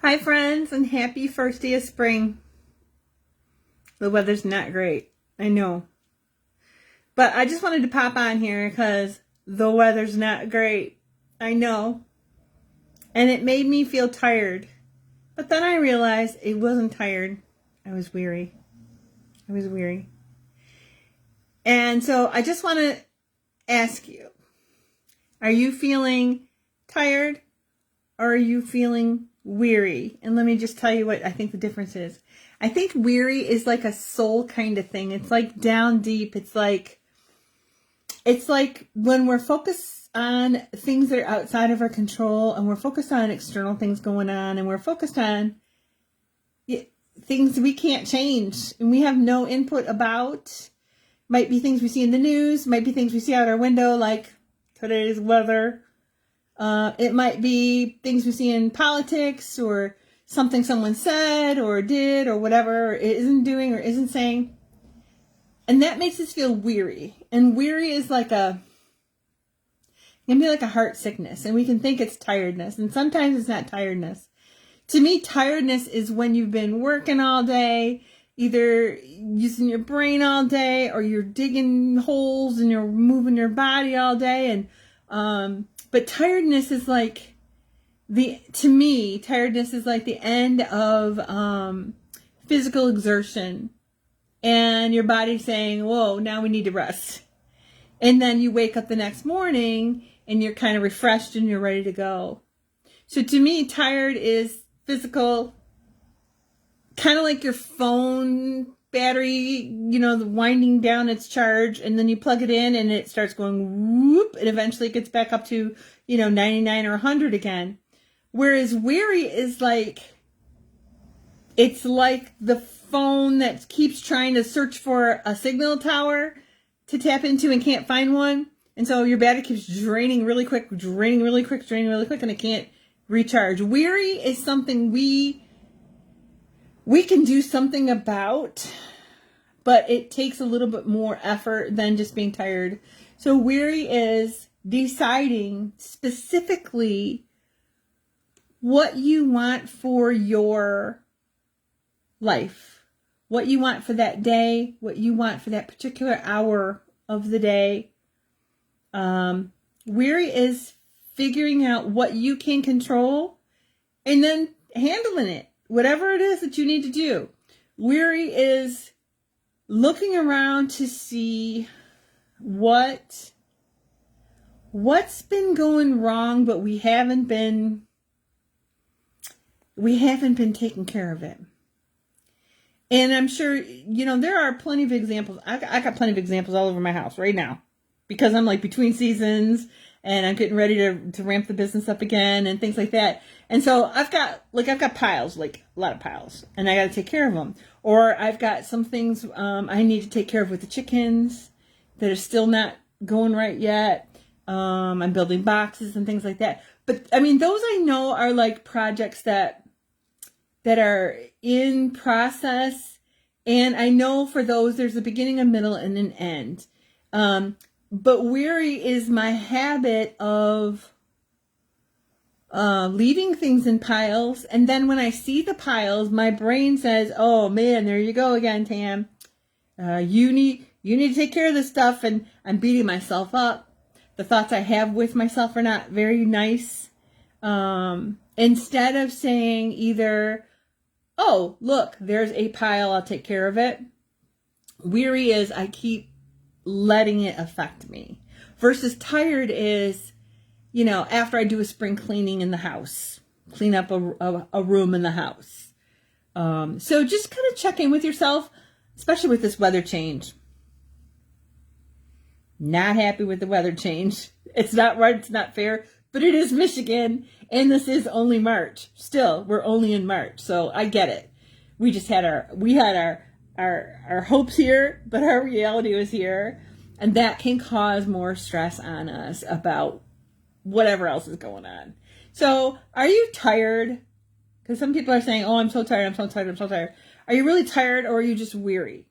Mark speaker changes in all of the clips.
Speaker 1: Hi friends, and happy first day of spring. The weather's not great, I know. But I just wanted to pop on here because the weather's not great, I know. And it made me feel tired. But then I realized it wasn't tired. I was weary. I was weary. And so I just want to ask you, are you feeling tired or are you feeling weary? And let me just tell you what I think the difference is. I think weary is like a soul kind of thing. It's like down deep. It's like when we're focused on things that are outside of our control and we're focused on external things going on and we're focused on things we can't change and we have no input about. Might be things we see in the news, might be things we see out our window like today's weather. It might be things we see in politics or something someone said or did or whatever, or isn't doing or isn't saying. And that makes us feel weary. And weary is like it can be like a heart sickness. And we can think it's tiredness. And sometimes it's not tiredness. To me, tiredness is when you've been working all day, either using your brain all day or you're digging holes and you're moving your body all day. But tiredness is like tiredness is like the end of physical exertion and your body saying, whoa, now we need to rest. And then you wake up the next morning and you're kind of refreshed and you're ready to go. So to me, tired is physical, kind of like your phone battery, the winding down its charge, and then you plug it in and it starts going whoop, and eventually it gets back up to, 99 or 100 again. Whereas weary is it's like the phone that keeps trying to search for a signal tower to tap into and can't find one. And so your battery keeps draining really quick, and it can't recharge. Weary is something we can do something about, but it takes a little bit more effort than just being tired. So weary is deciding specifically what you want for your life, what you want for that day, what you want for that particular hour of the day. Weary is figuring out what you can control and then handling it. Whatever it is that you need to do. Weary is looking around to see what's been going wrong, but we haven't been taking care of it. And I'm sure, there are plenty of examples. I got plenty of examples all over my house right now because I'm like between seasons and I'm getting ready to ramp the business up again and things like that. And so I've got piles, like a lot of piles, and I got to take care of them. Or I've got some things I need to take care of with the chickens that are still not going right yet. I'm building boxes and things like that. But I mean, those I know are like projects that are in process. And I know for those, there's a beginning, a middle, and an end. But weary is my habit of leaving things in piles. And then when I see the piles, my brain says, oh man, there you go again, Tam. You need to take care of this stuff. And I'm beating myself up. The thoughts I have with myself are not very nice. Instead of saying either, oh, look, there's a pile, I'll take care of it. Weary is I keep letting it affect me. Versus tired is, after I do a spring cleaning in the house, clean up a room in the house. So just kind of check in with yourself, especially with this weather change. Not happy with the weather change. It's not right. It's not fair, but it is Michigan and this is only March. Still, we're only in March. So I get it. We had our hopes here, but our reality was here. And that can cause more stress on us about whatever else is going on. So are you tired? Because some people are saying, oh, I'm so tired. Are you really tired or are you just weary?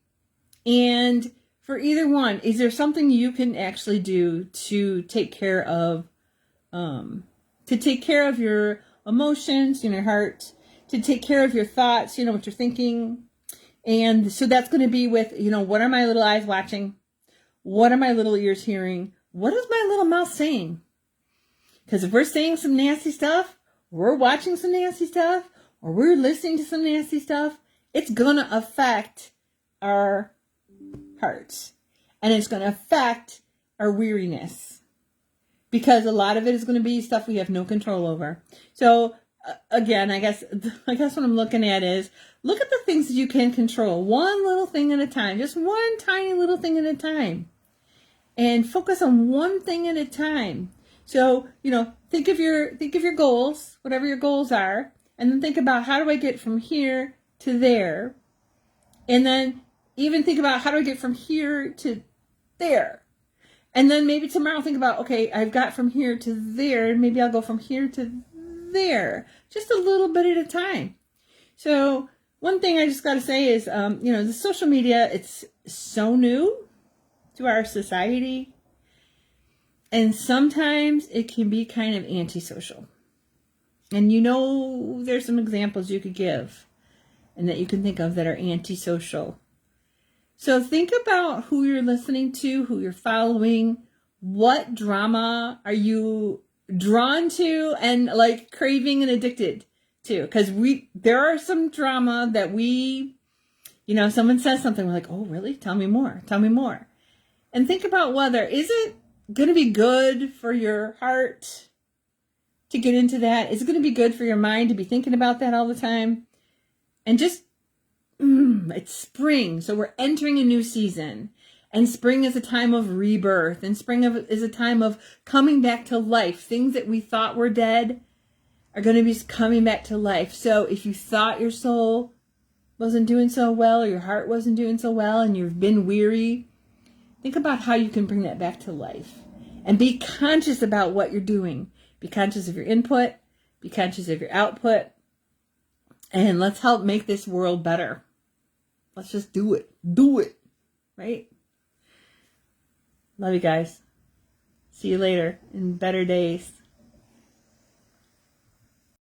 Speaker 1: And for either one, is there something you can actually do to take care of your emotions and your heart, to take care of your thoughts, what you're thinking. And so that's going to be with, what are my little eyes watching? What are my little ears hearing? What is my little mouth saying? Because if we're saying some nasty stuff, we're watching some nasty stuff, or we're listening to some nasty stuff, it's going to affect our hearts. And it's going to affect our weariness. Because a lot of it is going to be stuff we have no control over. So, again, I guess what I'm looking at is, look at the things that you can control. One little thing at a time. Just one tiny little thing at a time. And focus on one thing at a time. So, think of your goals, whatever your goals are, and then think about, how do I get from here to there? And then even think about, how do I get from here to there? And then maybe tomorrow think about, okay, I've got from here to there, and maybe I'll go from here to there, just a little bit at a time. So one thing I just got to say is, the social media, it's so new to our society. And sometimes it can be kind of antisocial. And there's some examples you could give and that you can think of that are antisocial. So think about who you're listening to, who you're following, what drama are you drawn to and craving and addicted to? Because there are some drama that someone says something, we're like, oh, really? Tell me more. Tell me more. And think about whether, is it going to be good for your heart to get into that? Is it going to be good for your mind to be thinking about that all the time? And just, it's spring. So we're entering a new season. And spring is a time of rebirth. And spring is a time of coming back to life. Things that we thought were dead are going to be coming back to life. So if you thought your soul wasn't doing so well, or your heart wasn't doing so well, and you've been weary, think about how you can bring that back to life. And be conscious about what you're doing. Be conscious of your input. Be conscious of your output. And let's help make this world better. Let's just do it. Do it. Right? Love you guys. See you later in better days.